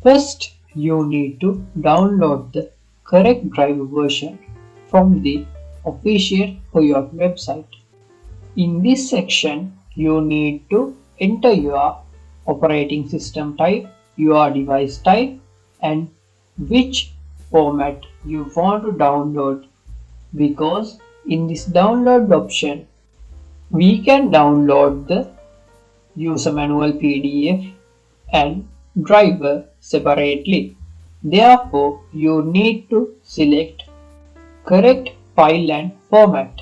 First, you need to download the correct driver version from the official Huion website. In this section, you need to enter your operating system type, your device type, and which format you want to download, because in this download option we can download the user manual PDF and driver separately. Therefore, you need to select correct file and format.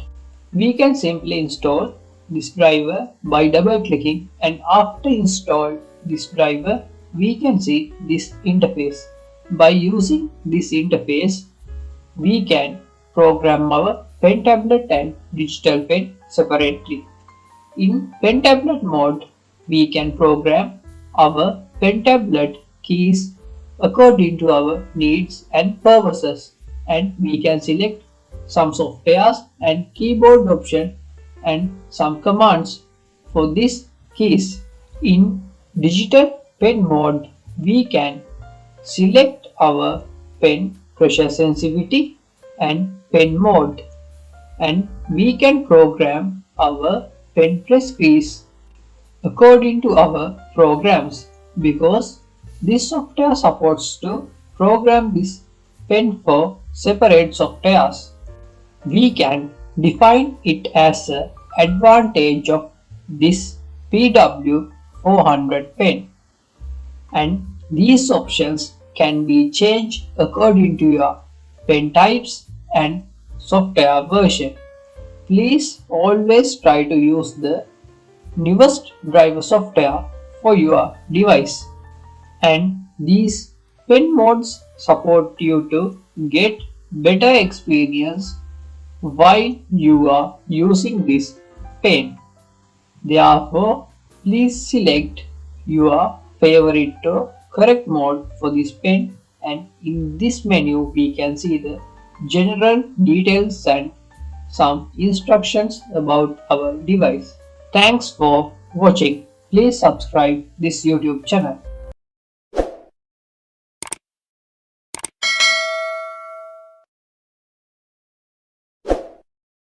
We can simply install this driver by double clicking, and after install this driver we can see this interface. By using this interface we can program our pen tablet and digital pen separately. In pen tablet mode we can program our pen tablet keys according to our needs and purposes, and we can select some softwares and keyboard option and some commands for these keys. In digital pen mode we can select our pen pressure sensitivity and pen mode, and we can program our pen press keys according to our programs, because this software supports to program this pen for separate softwares. We can define it as an advantage of this PW400 pen, and these options can be changed according to your pen types and software version. Please always try to use the newest driver software for your device, and these pen modes support you to get better experience while you are using this pen. Therefore, please select your favorite or correct mode for this pen, and in this menu we can see the general details and some instructions about our device. Thanks for watching. Please subscribe this YouTube channel.